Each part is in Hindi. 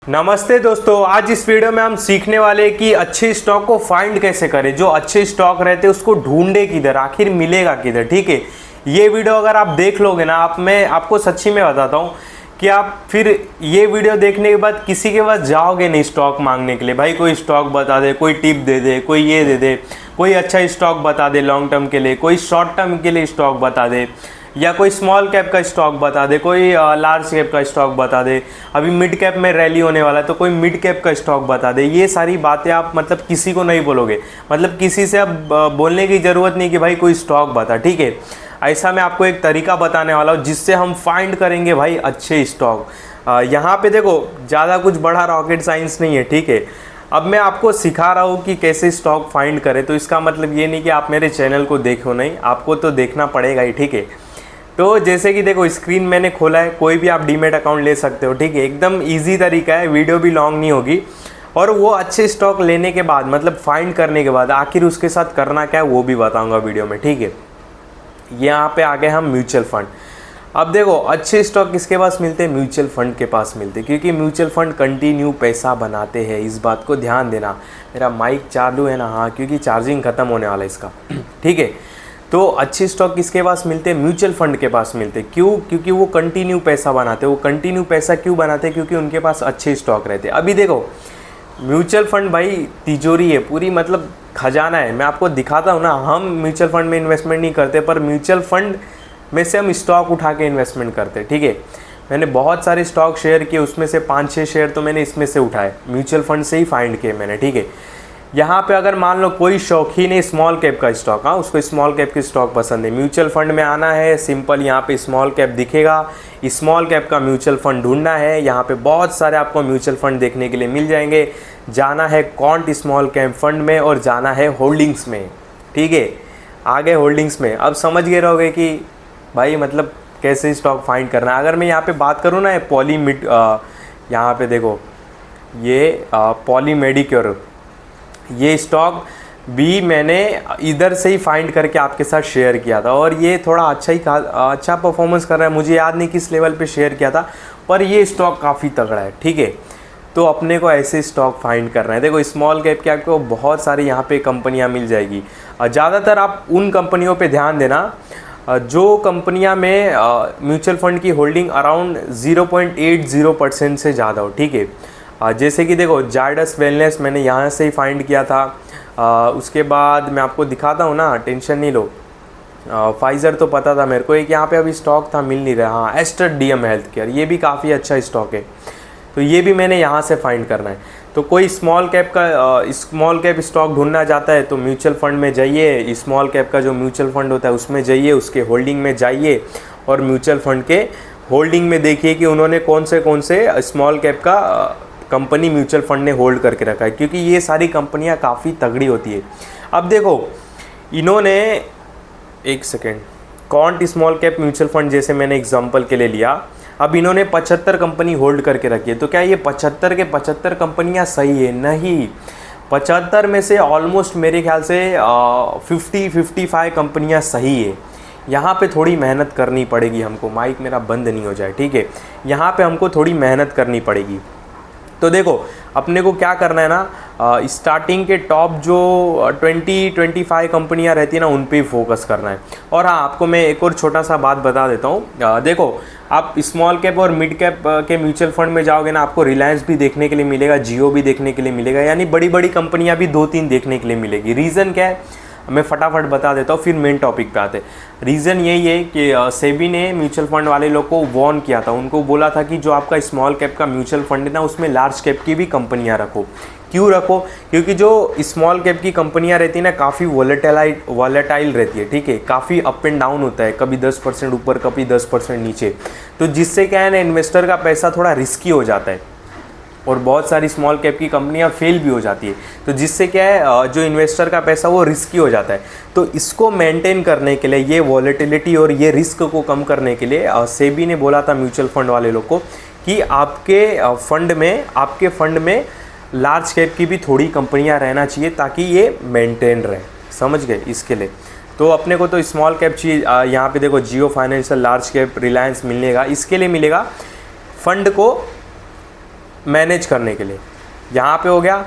नमस्ते दोस्तों, आज इस वीडियो में हम सीखने वाले कि अच्छे स्टॉक को फाइंड कैसे करें। जो अच्छे स्टॉक रहते हैं उसको ढूंढे किधर, आखिर मिलेगा किधर। ठीक है, ये वीडियो अगर आप देख लोगे ना, मैं आपको सच्ची में बताता हूँ कि आप फिर ये वीडियो देखने के बाद किसी के पास जाओगे नहीं स्टॉक मांगने के लिए। भाई कोई स्टॉक बता दे, कोई टिप दे दे, कोई ये दे दे, कोई अच्छा स्टॉक बता दे लॉन्ग टर्म के लिए, कोई शॉर्ट टर्म के लिए स्टॉक बता दे, या कोई स्मॉल कैप का स्टॉक बता दे, कोई लार्ज कैप का स्टॉक बता दे। अभी मिड कैप में रैली होने वाला है तो कोई मिड कैप का स्टॉक बता दे। ये सारी बातें आप मतलब किसी को नहीं बोलोगे, मतलब किसी से अब बोलने की ज़रूरत नहीं कि भाई कोई स्टॉक बता। ठीक है, ऐसा मैं आपको एक तरीका बताने वाला हूँ जिससे हम फाइंड करेंगे भाई अच्छे स्टॉक। यहाँ पे देखो, ज़्यादा कुछ बड़ा रॉकेट साइंस नहीं है। ठीक है, अब मैं आपको सिखा रहा हूँ कि कैसे स्टॉक फाइंड करें, तो इसका मतलब ये नहीं कि आप मेरे चैनल को देखो नहीं, आपको तो देखना पड़ेगा ही। ठीक है, तो जैसे कि देखो स्क्रीन मैंने खोला है, कोई भी आप डीमेट अकाउंट ले सकते हो। ठीक है, एकदम इजी तरीका है, वीडियो भी लॉन्ग नहीं होगी। और वो अच्छे स्टॉक लेने के बाद मतलब फाइंड करने के बाद आखिर उसके साथ करना क्या है वो भी बताऊंगा वीडियो में। ठीक है, यहाँ पे आ गए हम म्यूचुअल फंड। अब देखो अच्छे स्टॉक किसके पास मिलते हैं? म्यूचुअल फंड के पास मिलते हैं, क्योंकि म्यूचुअल फंड कंटिन्यू पैसा बनाते हैं। इस बात को ध्यान देना। मेरा माइक चालू है ना? हाँ, क्योंकि चार्जिंग ख़त्म होने वाला है इसका। ठीक है, तो अच्छे स्टॉक किसके पास मिलते हैं? म्यूचुअल फंड के पास मिलते हैं। क्यों? क्योंकि वो कंटिन्यू पैसा बनाते हैं। वो कंटिन्यू पैसा क्यों बनाते हैं? क्योंकि उनके पास अच्छे स्टॉक रहते हैं। अभी देखो म्यूचुअल फंड भाई तिजोरी है पूरी, मतलब खजाना है। मैं आपको दिखाता हूँ ना, हम म्यूचुअल फंड में इन्वेस्टमेंट नहीं करते, पर म्यूचुअल फंड में से हम स्टॉक उठा के इन्वेस्टमेंट करते हैं। ठीक है, मैंने बहुत सारे स्टॉक शेयर किए, उसमें से 5-6 शेयर तो मैंने इसमें से उठाए, म्यूचुअल फंड से ही फाइंड किए मैंने। ठीक है, यहाँ पे अगर मान लो कोई शौकीन है स्मॉल कैप का स्टॉक, हाँ उसको स्मॉल कैप के स्टॉक पसंद है, म्यूचुअल फंड में आना है, सिंपल यहाँ पे स्मॉल कैप दिखेगा, स्मॉल कैप का म्यूचुअल फंड ढूंढना है। यहाँ पे बहुत सारे आपको म्यूचुअल फंड देखने के लिए मिल जाएंगे। जाना है क्वांट स्मॉल कैप फंड में और जाना है होल्डिंग्स में। ठीक है, आगे होल्डिंग्स में अब समझ गए रहोगे कि भाई मतलब कैसे स्टॉक फाइंड करना है। अगर मैं यहाँ पे बात करूँ ना, पॉलीमिड, यहाँ पे देखो ये पॉली मेडिक्योर, ये स्टॉक भी मैंने इधर से ही फाइंड करके आपके साथ शेयर किया था, और ये थोड़ा अच्छा परफॉर्मेंस कर रहा है। मुझे याद नहीं किस लेवल पे शेयर किया था, पर ये स्टॉक काफ़ी तगड़ा है। ठीक है, तो अपने को ऐसे स्टॉक फाइंड करना है। देखो स्मॉल कैप के आपको बहुत सारी यहाँ पे कंपनियाँ मिल जाएगी। ज़्यादातर आप उन कंपनियों पे ध्यान देना जो कंपनियां में म्यूचुअल फंड की होल्डिंग अराउंड 0.80% से ज़्यादा हो। ठीक है, जैसे कि देखो जायडस वेलनेस मैंने यहाँ से ही फाइंड किया था। उसके बाद मैं आपको दिखाता हूँ ना, टेंशन नहीं लो। फाइज़र तो पता था मेरे को, एक यहाँ पे अभी स्टॉक था मिल नहीं रहा। हाँ, एस्टर डीएम हेल्थ केयर, ये भी काफ़ी अच्छा स्टॉक है, तो ये भी मैंने यहाँ से फाइंड करना है। तो कोई स्मॉल कैप स्टॉक ढूंढना चाहता है तो म्यूचुअल फंड में जाइए, स्मॉल कैप का जो म्यूचुअल फंड होता है उसमें जाइए, उसके होल्डिंग में जाइए, और म्यूचुअल फंड के होल्डिंग में देखिए कि उन्होंने कौन से स्मॉल कैप का कंपनी म्यूचुअल फंड ने होल्ड करके रखा है, क्योंकि ये सारी कंपनियां काफ़ी तगड़ी होती है। अब देखो इन्होंने, एक second, quant small cap mutual fund जैसे मैंने एग्जांपल के लिए लिया, अब इन्होंने 75 कंपनी होल्ड करके रखी है। तो क्या ये 75 के 75 कंपनियां सही है? नहीं, 75 में से ऑलमोस्ट मेरे ख्याल से 50-55 कंपनियां सही है। यहाँ पे थोड़ी मेहनत करनी पड़ेगी हमको। माइक मेरा बंद नहीं हो जाए। ठीक है, यहाँ पे हमको थोड़ी मेहनत करनी पड़ेगी। तो देखो अपने को क्या करना है ना, स्टार्टिंग के टॉप जो 20-25 कंपनियां रहती है ना, उन पे ही फोकस करना है। और हाँ, आपको मैं एक और छोटा सा बात बता देता हूँ। देखो आप स्मॉल कैप और मिड कैप के म्यूचुअल फंड में जाओगे ना, आपको रिलायंस भी देखने के लिए मिलेगा, जियो भी देखने के लिए मिलेगा, यानी बड़ी बड़ी कंपनियां भी 2-3 देखने के लिए मिलेगी। रीज़न क्या है मैं फटाफट बता देता हूँ, फिर मेन टॉपिक पे आते हैं। रीज़न यही है कि सेबी ने म्यूचुअल फंड वाले लोग को वार्न किया था, उनको बोला था कि जो आपका स्मॉल कैप का म्यूचुअल फंड है ना, उसमें लार्ज कैप की भी कंपनियां रखो। क्यों रखो? क्योंकि जो स्मॉल कैप की कंपनियां रहती है ना, काफ़ी वॉलेटाइल रहती है। ठीक है, काफ़ी अप एंड डाउन होता है, कभी 10% ऊपर, कभी 10% नीचे। तो जिससे क्या है ना, इन्वेस्टर का पैसा थोड़ा रिस्की हो जाता है, और बहुत सारी स्मॉल कैप की कंपनियां फेल भी हो जाती है। तो जिससे क्या है, जो इन्वेस्टर का पैसा वो रिस्की हो जाता है। तो इसको मेंटेन करने के लिए, ये वॉलेटिलिटी और ये रिस्क को कम करने के लिए सेबी ने बोला था म्यूचुअल फंड वाले लोग को कि आपके फंड में लार्ज कैप की भी थोड़ी कंपनियां रहना चाहिए, ताकि ये मेंटेन रहे। समझ गए? इसके लिए तो अपने को तो स्मॉल कैप चाहिए। यहाँ पे देखो जियो फाइनेंशियल, लार्ज कैप, रिलायंस मिलेगा। इसके लिए मिलेगा फंड को मैनेज करने के लिए। यहाँ पे हो गया।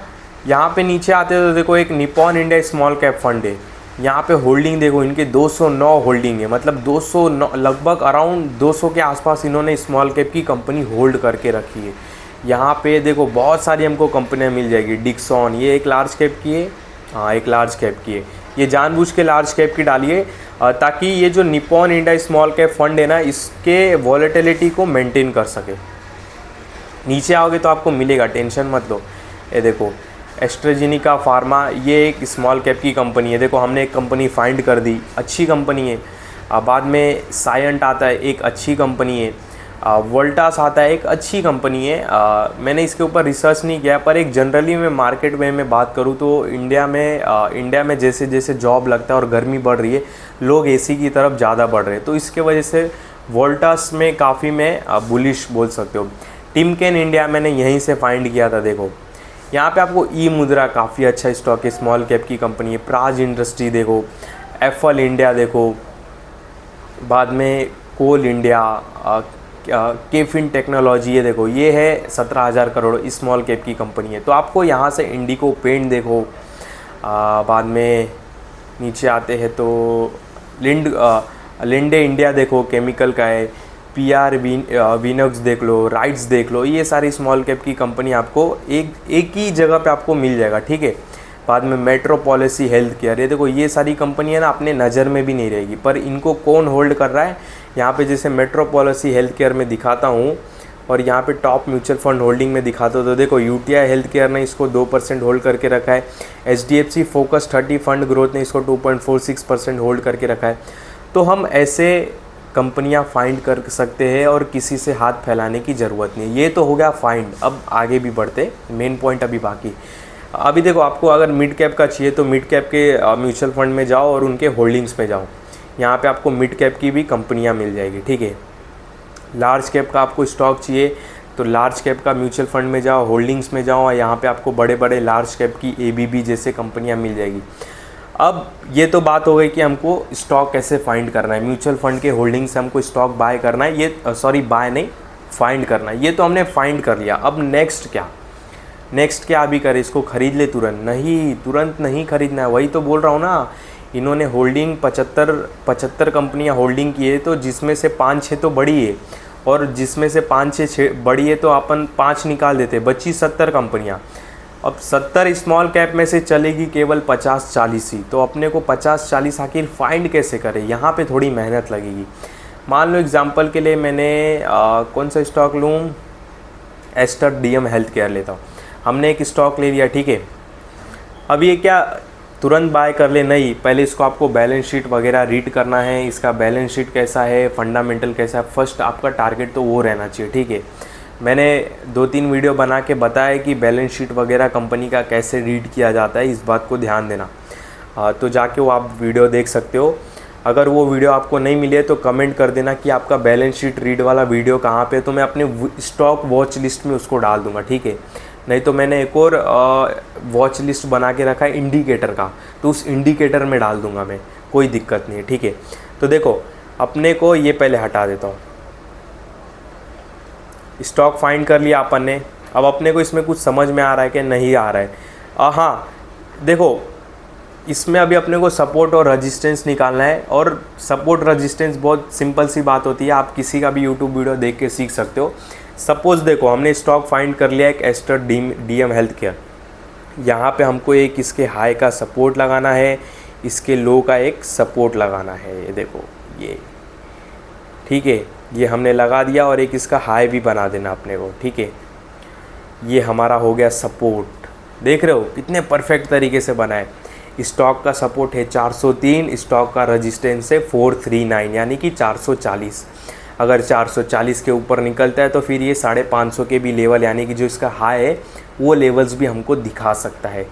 यहाँ पे नीचे आते तो देखो एक Nippon India small cap fund है। यहाँ पे होल्डिंग देखो इनके 209 होल्डिंग है, मतलब 209 लगभग अराउंड 200 के आसपास इन्होंने स्मॉल कैप की कंपनी होल्ड करके रखी है। यहाँ पे देखो बहुत सारी हमको कंपनियाँ मिल जाएगी। डिक्सॉन ये एक लार्ज कैप की है, हाँ एक लार्ज कैप की है। ये जानबूझ के लार्ज कैप की डालिए ताकि ये जो Nippon India small cap fund है ना, इसके वॉलेटिलिटी को मेंटेन कर सके। नीचे आओगे तो आपको मिलेगा, टेंशन मत लो। ये देखो एस्ट्राजेनेका फार्मा, ये एक स्मॉल कैप की कंपनी है। देखो हमने एक कंपनी फाइंड कर दी, अच्छी कंपनी है। बाद में सायंट आता है, एक अच्छी कंपनी है। वोल्टास आता है, एक अच्छी कंपनी है। मैंने इसके ऊपर रिसर्च नहीं किया, पर एक जनरली मैं मार्केट में बात करूँ तो इंडिया में जैसे जैसे जॉब लगता है और गर्मी बढ़ रही है, लोग एसी की तरफ ज़्यादा बढ़ रहे हैं, तो इसके वजह से वोल्टास में काफ़ी मैं बुलिश बोल सकते हो। टिमकेन इंडिया मैंने यहीं से फाइंड किया था। देखो यहाँ पे आपको ई मुद्रा काफ़ी अच्छा स्टॉक है, स्मॉल कैप की कंपनी है। प्राज इंडस्ट्री देखो, एफल इंडिया देखो, बाद में कोल इंडिया, केफिन टेक्नोलॉजी, ये देखो ये है 17,000 करोड़ स्मॉल कैप की कंपनी है। तो आपको यहाँ से इंडिको पेंट देखो, बाद में नीचे आते हैं तो लिंडे इंडिया देखो, केमिकल का है। पीआर विनोक्स देख लो, राइट्स देख लो, ये सारी स्मॉल कैप की कंपनी आपको एक ही जगह पे आपको मिल जाएगा, ठीक है। बाद में मेट्रो पॉलिसी हेल्थ केयर, ये देखो ये सारी कंपनियां ना अपने नज़र में भी नहीं रहेगी, पर इनको कौन होल्ड कर रहा है। यहाँ पे जैसे मेट्रो पॉलिसी हेल्थ केयर में दिखाता हूँ और यहाँ पे टॉप म्यूचुअल फंड होल्डिंग में दिखाता हूँ, तो देखो यूटीआई हेल्थ केयर ने इसको 2% होल्ड करके रखा है। एचडीएफसी फोकस 30 फंड ग्रोथ ने इसको 2.46% होल्ड करके रखा है। तो हम ऐसे कंपनियां फाइंड कर सकते हैं और किसी से हाथ फैलाने की ज़रूरत नहीं। ये तो हो गया फाइंड, अब आगे भी बढ़ते, मेन पॉइंट अभी बाकी। अभी देखो आपको अगर मिड कैप का चाहिए तो मिड कैप के म्यूचुअल फंड में जाओ और उनके होल्डिंग्स में जाओ, यहाँ पे आपको मिड कैप की भी कंपनियाँ मिल जाएगी, ठीक है। लार्ज कैप का आपको स्टॉक चाहिए तो लार्ज कैप का म्यूचुअल फंड में जाओ, होल्डिंग्स में जाओ, यहाँ पे आपको बड़े बड़े लार्ज कैप की एबीबी जैसे कंपनियाँ मिल जाएगी। अब ये तो बात हो गई कि हमको स्टॉक कैसे फाइंड करना है, म्यूचुअल फंड के होल्डिंग से हमको स्टॉक बाय करना है, ये बाय नहीं फाइंड करना है, ये तो हमने फाइंड कर लिया। अब नेक्स्ट क्या अभी करें, इसको खरीद ले तुरंत नहीं खरीदना है। वही तो बोल रहा हूँ ना, इन्होंने होल्डिंग 75 कंपनियाँ होल्डिंग की है, तो जिसमें से 5-6 तो बड़ी है और जिसमें से 5-6 बड़ी है तो अपन 5 निकाल देते, बची 70 कंपनियाँ। अब 70 स्मॉल कैप में से चलेगी केवल 50-40 ही, तो अपने को 50-40 आखिर फाइंड कैसे करें, यहाँ पे थोड़ी मेहनत लगेगी। मान लो एग्जांपल के लिए मैंने कौन सा स्टॉक लूँ, एस्टर डीएम हेल्थ केयर लेता हूँ। हमने एक स्टॉक ले लिया, ठीक है। अब ये क्या तुरंत बाय कर ले, नहीं, पहले इसको आपको बैलेंस शीट वगैरह रीड करना है, इसका बैलेंस शीट कैसा है, फंडामेंटल कैसा है, फर्स्ट आपका टारगेट तो वो रहना चाहिए, ठीक है। मैंने 2-3 वीडियो बना के बताया कि बैलेंस शीट वगैरह कंपनी का कैसे रीड किया जाता है, इस बात को ध्यान देना। तो जाके वो आप वीडियो देख सकते हो। अगर वो वीडियो आपको नहीं मिले तो कमेंट कर देना कि आपका बैलेंस शीट रीड वाला वीडियो कहाँ पे है, तो मैं अपने स्टॉक वॉच लिस्ट में उसको डाल दूँगा, ठीक है। नहीं तो मैंने एक और वॉच लिस्ट बना के रखा है इंडिकेटर का, तो उस इंडिकेटर में डाल दूँगा मैं, कोई दिक्कत नहीं है, ठीक है। तो देखो अपने को ये पहले हटा देता हूँ, स्टॉक फाइंड कर लिया अपन ने। अब अपने को इसमें कुछ समझ में आ रहा है कि नहीं आ रहा है। हाँ देखो इसमें अभी अपने को सपोर्ट और रेजिस्टेंस निकालना है, और सपोर्ट रेजिस्टेंस बहुत सिंपल सी बात होती है, आप किसी का भी यूट्यूब वीडियो देख के सीख सकते हो। सपोज़ देखो हमने स्टॉक फाइंड कर लिया एक एस्टर डीएम हेल्थ केयर, यहाँ पे हमको एक इसके हाई का सपोर्ट लगाना है, इसके लो का एक सपोर्ट लगाना है, ये देखो ये, ठीक है, ये हमने लगा दिया, और एक इसका हाई भी बना देना अपने को, ठीक है। ये हमारा हो गया सपोर्ट, देख रहे हो कितने परफेक्ट तरीके से बना है। स्टॉक का सपोर्ट है 403, स्टॉक का रेजिस्टेंस है 439 यानी कि 440। अगर 440 के ऊपर निकलता है तो फिर ये 550 के भी लेवल यानी कि जो इसका हाई है वो लेवल्स भी हमको दिखा सकता है।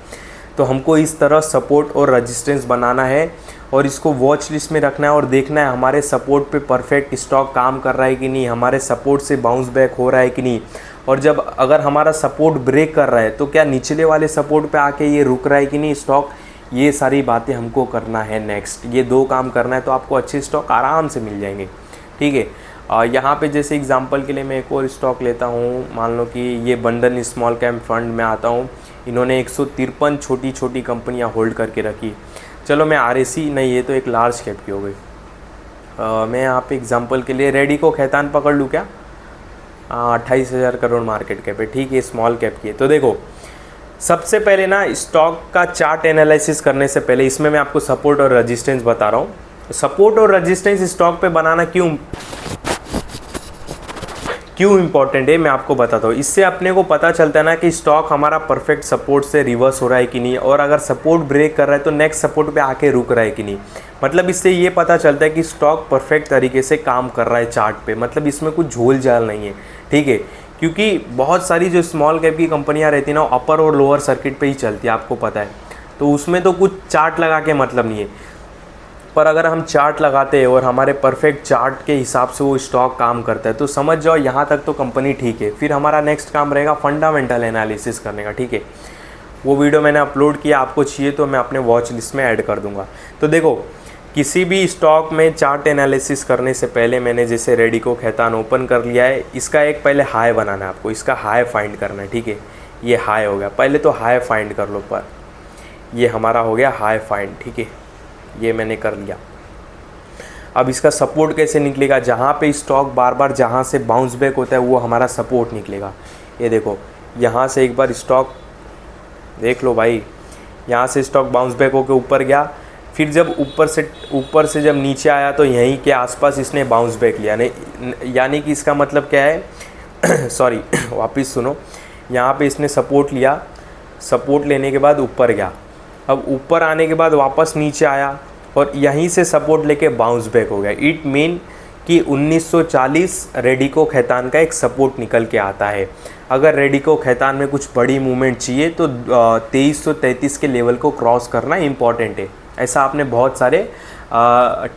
तो हमको इस तरह सपोर्ट और रेजिस्टेंस बनाना है और इसको वॉच लिस्ट में रखना है और देखना है हमारे सपोर्ट पे परफेक्ट स्टॉक काम कर रहा है कि नहीं, हमारे सपोर्ट से बाउंस बैक हो रहा है कि नहीं। और जब अगर हमारा सपोर्ट ब्रेक कर रहा है तो क्या निचले वाले सपोर्ट पे आके ये रुक रहा है कि नहीं स्टॉक, ये सारी बातें हमको करना है नेक्स्ट। ये 2 काम करना है तो आपको अच्छे स्टॉक आराम से मिल जाएंगे, ठीक है। यहाँ पे जैसे एग्जांपल के लिए मैं एक और स्टॉक लेता हूँ, मान लो कि ये बंधन स्मॉल कैप फंड में आता हूँ, इन्होंने 153 छोटी छोटी कंपनियाँ होल्ड करके रखी। चलो मैं RSE नहीं, ये तो एक लार्ज कैप की हो गई। मैं यहाँ पे एग्जांपल के लिए रेडिको खैतान पकड़ लूँ क्या? 28,000 करोड़ मार्केट कैप है, ठीक है, स्मॉल कैप की है। तो देखो सबसे पहले ना स्टॉक का चार्ट एनालिसिस करने से पहले इसमें मैं आपको सपोर्ट और रेजिस्टेंस बता रहा हूँ। सपोर्ट और रेजिस्टेंस स्टॉक पे बनाना क्यों इंपॉर्टेंट है मैं आपको बताता हूँ। इससे अपने को पता चलता है ना कि स्टॉक हमारा परफेक्ट सपोर्ट से रिवर्स हो रहा है कि नहीं, और अगर सपोर्ट ब्रेक कर रहा है तो नेक्स्ट सपोर्ट पे आके रुक रहा है कि नहीं। मतलब इससे ये पता चलता है कि स्टॉक परफेक्ट तरीके से काम कर रहा है चार्ट पे, मतलब इसमें कुछ झोल झाल नहीं है, ठीक है। क्योंकि बहुत सारी जो स्मॉल कैप की कंपनियां रहती हैं ना, अपर और लोअर सर्किट पे ही चलती है, आपको पता है, तो उसमें तो कुछ चार्ट लगा के मतलब नहीं है। पर अगर हम चार्ट लगाते हैं और हमारे परफेक्ट चार्ट के हिसाब से वो स्टॉक काम करता है तो समझ जाओ यहाँ तक तो कंपनी ठीक है। फिर हमारा नेक्स्ट काम रहेगा फंडामेंटल एनालिसिस करने का, ठीक है। वो वीडियो मैंने अपलोड किया, आपको चाहिए तो मैं अपने वॉच लिस्ट में ऐड कर दूंगा। तो देखो किसी भी स्टॉक में चार्ट एनालिसिस करने से पहले मैंने जैसे रेडिको खैतान ओपन कर लिया है, इसका एक पहले हाई बनाना है आपको, इसका हाई फाइंड करना है, ठीक है। ये हाई हो गया, पहले तो हाई फाइंड कर लो, पर ये हमारा हो गया हाई फाइंड, ठीक है, ये मैंने कर लिया। अब इसका सपोर्ट कैसे निकलेगा? जहाँ पे स्टॉक बार बार जहाँ से बाउंस बैक होता है वो हमारा सपोर्ट निकलेगा। ये देखो यहाँ से एक बार स्टॉक देख लो भाई, यहाँ से स्टॉक बाउंस बैक होकर ऊपर गया, फिर जब ऊपर से जब नीचे आया तो यहीं के आसपास इसने बाउंस बैक लिया, यानी कि इसका मतलब क्या है सॉरी वापस सुनो, यहाँ पे इसने सपोर्ट लिया, सपोर्ट लेने के बाद ऊपर गया, अब ऊपर आने के बाद वापस नीचे आया और यहीं से सपोर्ट लेके बाउंस बैक हो गया। इट मीन कि 1940 रेडिको खैतान का एक सपोर्ट निकल के आता है। अगर रेडिको खैतान में कुछ बड़ी मूवमेंट चाहिए तो 2333 के लेवल को क्रॉस करना इंपॉर्टेंट है। ऐसा आपने बहुत सारे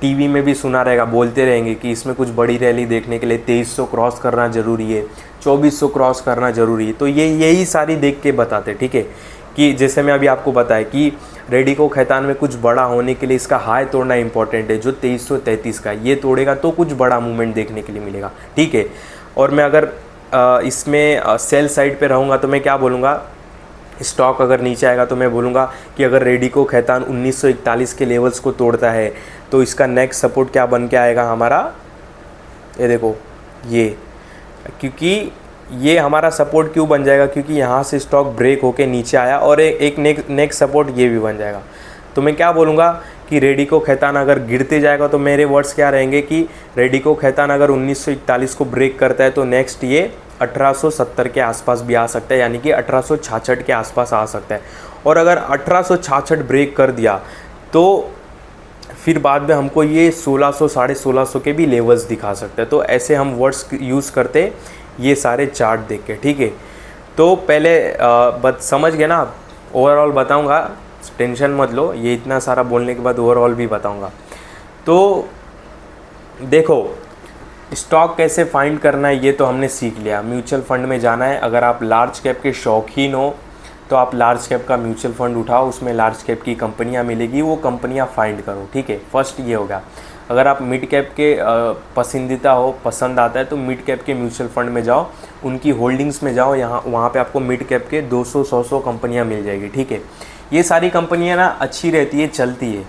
टीवी में भी सुना रहेगा, बोलते रहेंगे कि इसमें कुछ बड़ी रैली देखने के लिए 2300 क्रॉस करना ज़रूरी है, 2400 क्रॉस करना ज़रूरी है। तो यही सारी देख के बताते, ठीक है, कि जैसे मैं अभी आपको बताया कि रेडिको खैतान में कुछ बड़ा होने के लिए इसका हाई तोड़ना इंपॉर्टेंट है, जो 2333 का, ये तोड़ेगा तो कुछ बड़ा मूवमेंट देखने के लिए मिलेगा, ठीक है। और मैं अगर इसमें सेल साइड पे रहूँगा तो मैं क्या बोलूँगा, स्टॉक अगर नीचे आएगा तो मैं बोलूँगा कि अगर रेडिको खैतान 1941 के लेवल्स को तोड़ता है तो इसका नेक्स्ट सपोर्ट क्या बन के आएगा हमारा, ये देखो ये, क्योंकि ये हमारा सपोर्ट क्यों बन जाएगा, क्योंकि यहाँ से स्टॉक ब्रेक होके नीचे आया और एक नेक्स्ट सपोर्ट ये भी बन जाएगा। तो मैं क्या बोलूँगा कि रेडिको खैतान अगर गिरते जाएगा तो मेरे वर्ड्स क्या रहेंगे कि रेडिको खैतान अगर 1941 को ब्रेक करता है तो नेक्स्ट ये 1870 के आसपास भी आ सकता है, यानी कि 1866 के आसपास आ सकता है। और अगर 1866 ब्रेक कर दिया तो फिर बाद में हमको ये 1600 1650 के भी लेवल्स दिखा सकते हैं। तो ऐसे हम वर्ड्स यूज़ करते ये सारे चार्ट देख के, ठीक है। तो पहले समझ गए ना, ओवरऑल बताऊंगा, टेंशन मत लो, ये इतना सारा बोलने के बाद ओवरऑल भी बताऊंगा। तो देखो स्टॉक कैसे फाइंड करना है ये तो हमने सीख लिया। म्यूचुअल फंड में जाना है, अगर आप लार्ज कैप के शौकीन हो तो आप लार्ज कैप का म्यूचुअल फंड उठाओ, उसमें लार्ज कैप की कंपनियां मिलेगी, वो कंपनियां फाइंड करो, ठीक है। फर्स्ट ये होगा। अगर आप मिड कैप के पसंदीदा हो, पसंद आता है तो मिड कैप के म्यूचुअल फंड में जाओ, उनकी होल्डिंग्स में जाओ, वहाँ पे आपको मिड कैप के 200-100 कंपनियाँ मिल जाएगी, ठीक है। ये सारी कंपनियाँ ना अच्छी रहती है, चलती है,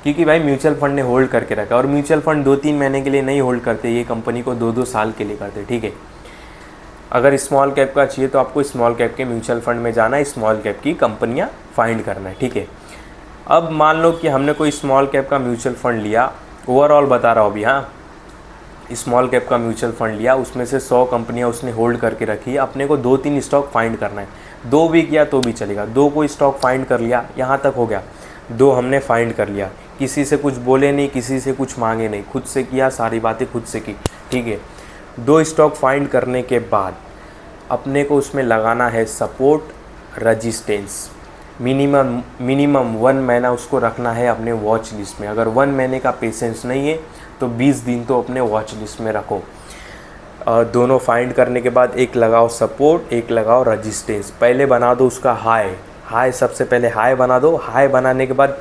क्योंकि भाई म्यूचुअल फंड ने होल्ड करके रखा है। और म्यूचुअल फंड 2-3 महीने के लिए नहीं होल्ड करते, ये कंपनी को 2-2 साल के लिए करते, ठीक है। अगर स्मॉल कैप का चाहिए तो आपको स्मॉल कैप के म्यूचुअल फंड में जाना है, स्मॉल कैप की कंपनियाँ फाइंड करना है, ठीक है। अब मान लो कि हमने कोई स्मॉल कैप का म्यूचुअल फंड लिया, ओवरऑल बता रहा हूँ अभी, हाँ, स्मॉल कैप का म्यूचुअल फंड लिया, उसमें से 100 कंपनियाँ उसने होल्ड करके रखी है, अपने को 2-3 स्टॉक फाइंड करना है। 2 भी किया तो भी चलेगा, 2 को स्टॉक फाइंड कर लिया, यहाँ तक हो गया, 2 हमने फाइंड कर लिया, किसी से कुछ बोले नहीं, किसी से कुछ मांगे नहीं, खुद से किया, सारी बातें खुद से की, ठीक है। 2 स्टॉक फाइंड करने के बाद अपने को उसमें लगाना है सपोर्ट रजिस्टेंस, मिनिमम 1 महीना उसको रखना है अपने वॉच लिस्ट में। अगर 1 महीने का पेशेंस नहीं है तो 20 दिन तो अपने वॉच लिस्ट में रखो। दोनों फाइंड करने के बाद एक लगाओ सपोर्ट, एक लगाओ रजिस्टेंस। पहले बना दो उसका हाई, सबसे पहले हाई बना दो, हाई बनाने के बाद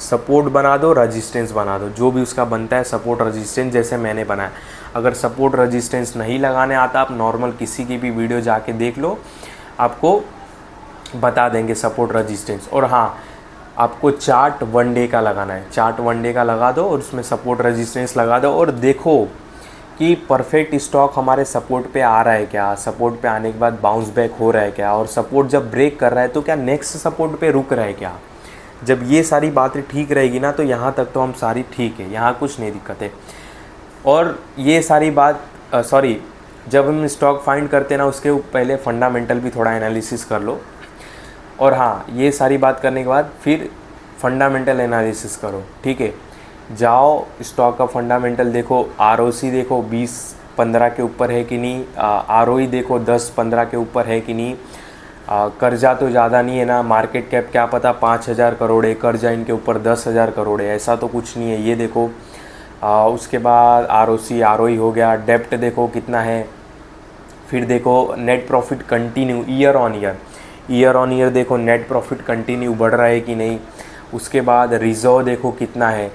सपोर्ट बना दो, रजिस्टेंस बना दो, जो भी उसका बनता है सपोर्ट रजिस्टेंस, जैसे मैंने बनाया। अगर सपोर्ट रेजिस्टेंस नहीं लगाने आता, आप नॉर्मल किसी की भी वीडियो जाके देख लो, आपको बता देंगे सपोर्ट रेजिस्टेंस। और हाँ, आपको चार्ट 1 डे का लगाना है, चार्ट 1 डे का लगा दो और उसमें सपोर्ट रेजिस्टेंस लगा दो और देखो कि परफेक्ट स्टॉक हमारे सपोर्ट पे आ रहा है क्या, सपोर्ट पे आने के बाद बाउंस बैक हो रहा है क्या, और सपोर्ट जब ब्रेक कर रहा है तो क्या नेक्स्ट सपोर्ट पे रुक रहा है क्या। जब ये सारी बातें ठीक रहेगी ना, तो यहाँ तक तो हम सारी ठीक है, यहाँ कुछ नहीं दिक्कत है। और ये सारी बात जब हम स्टॉक फाइंड करते हैं ना, उसके पहले फंडामेंटल भी थोड़ा एनालिसिस कर लो। और हाँ, ये सारी बात करने के बाद फिर फंडामेंटल एनालिसिस करो, ठीक है। जाओ स्टॉक का फंडामेंटल देखो, आरओसी देखो 20-15 के ऊपर है कि नहीं, आरओई देखो 10-15 के ऊपर है कि नहीं, कर्जा तो ज़्यादा नहीं है ना, मार्केट कैप क्या पता 5,000 करोड़ है, कर्जा इनके ऊपर 10,000 करोड़ है, ऐसा तो कुछ नहीं है, ये देखो। उसके बाद आरओसी आरओई हो गया, डेप्ट देखो कितना है, फिर देखो net profit continue year on year देखो नेट प्रॉफिट कंटिन्यू बढ़ रहा है कि नहीं। उसके बाद रिजर्व देखो कितना है,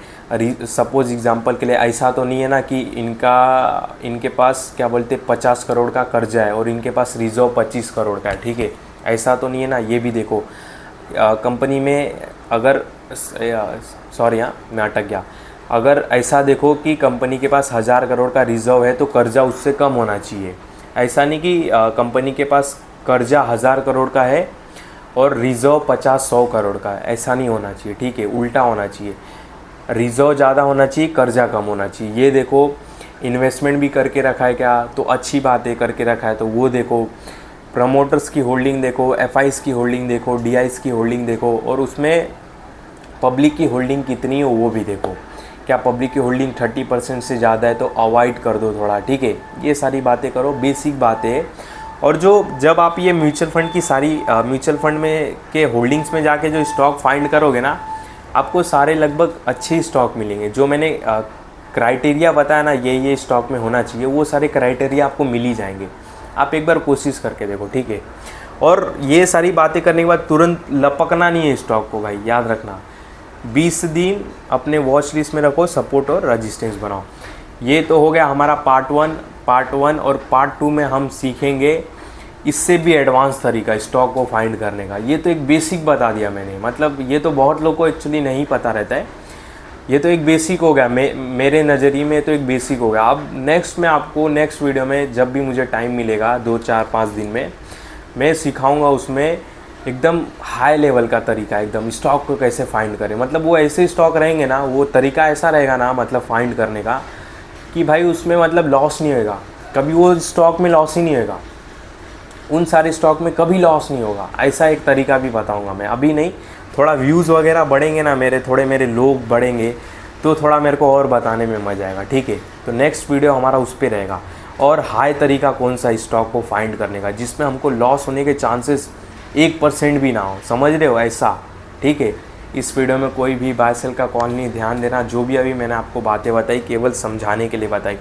सपोज एग्जांपल के लिए ऐसा तो नहीं है ना कि इनके पास क्या बोलते 50 करोड़ का कर्जा है और इनके पास रिजर्व 25 करोड़ का है, ठीक है, ऐसा तो नहीं है ना। ये भी देखो कंपनी में अगर मैं अटक गया, अगर ऐसा देखो कि कंपनी के पास 1000 करोड़ का रिजर्व है तो कर्जा उससे कम होना चाहिए। ऐसा नहीं कि कंपनी के पास कर्जा 1000 करोड़ का है और रिजर्व 50-100 करोड़ का है, ऐसा नहीं होना चाहिए, ठीक है, उल्टा होना चाहिए। रिजर्व ज़्यादा होना चाहिए, कर्जा कम होना चाहिए। ये देखो इन्वेस्टमेंट भी करके रखा है क्या, तो अच्छी बात है, करके रखा है तो वो देखो। प्रमोटर्स की होल्डिंग देखो, एफआईस की होल्डिंग देखो, डीआईस की होल्डिंग देखो, और उसमें पब्लिक की होल्डिंग कितनी है वो भी देखो। क्या पब्लिक की होल्डिंग 30% से ज़्यादा है तो अवॉइड कर दो थोड़ा, ठीक है। ये सारी बातें करो, बेसिक बातें। और जब आप ये म्यूचुअल फंड की सारी म्यूचुअल फंड में के होल्डिंग्स में जाके जो स्टॉक फाइंड करोगे ना, आपको सारे लगभग अच्छे स्टॉक मिलेंगे। जो मैंने क्राइटेरिया बताया ना, ये स्टॉक में होना चाहिए, वो सारे क्राइटेरिया आपको मिल ही जाएंगे। आप एक बार कोशिश करके देखो, ठीक है। और ये सारी बातें करने के बाद तुरंत लपकना नहीं है स्टॉक को भाई, याद रखना। 20 दिन अपने वॉच लिस्ट में रखो, सपोर्ट और रेजिस्टेंस बनाओ। ये तो हो गया हमारा पार्ट वन। और पार्ट 2 में हम सीखेंगे इससे भी एडवांस तरीका स्टॉक को फाइंड करने का। ये तो एक बेसिक बता दिया मैंने, मतलब ये तो बहुत लोगों को एक्चुअली नहीं पता रहता है। ये तो एक बेसिक हो गया, मेरे नज़रिए में तो एक बेसिक हो गया। अब नेक्स्ट वीडियो में जब भी मुझे टाइम मिलेगा 2-4-5 दिन में, मैं सिखाऊंगा उसमें एकदम हाई लेवल का तरीका, एकदम स्टॉक को कैसे फाइंड करें। मतलब वो ऐसे स्टॉक रहेंगे ना, वो तरीका ऐसा रहेगा ना, मतलब फाइंड करने का कि भाई उसमें मतलब लॉस नहीं होगा कभी, वो स्टॉक में लॉस ही नहीं होगा, उन सारे स्टॉक में कभी लॉस नहीं होगा। ऐसा एक तरीका भी बताऊंगा मैं, अभी नहीं, थोड़ा व्यूज़ वगैरह बढ़ेंगे ना मेरे लोग बढ़ेंगे तो थोड़ा मेरे को और बताने में मज़ा आएगा, ठीक है। तो नेक्स्ट वीडियो हमारा उस पर रहेगा। और हाई तरीका कौन सा स्टॉक को फाइंड करने का जिसमें हमको लॉस होने के चांसेस 1% भी ना हो, समझ रहे हो, ऐसा, ठीक है। इस वीडियो में कोई भी बाय सेल का कॉल नहीं, ध्यान देना। जो भी अभी मैंने आपको बातें बताई केवल समझाने के लिए बताई,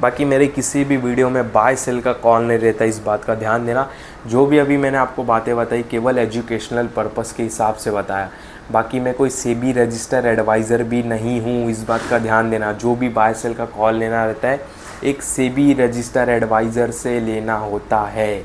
बाकी मेरे किसी भी वीडियो में बाय सेल का कॉल नहीं रहता, इस बात का ध्यान देना। जो भी अभी मैंने आपको बातें बताई केवल एजुकेशनल पर्पस के हिसाब से बताया, बाकी मैं कोई सेबी रजिस्टर एडवाइज़र भी नहीं हूँ, इस बात का ध्यान देना। जो भी बाय सेल का कॉल लेना रहता है एक सेबी रजिस्टर एडवाइज़र से लेना होता है।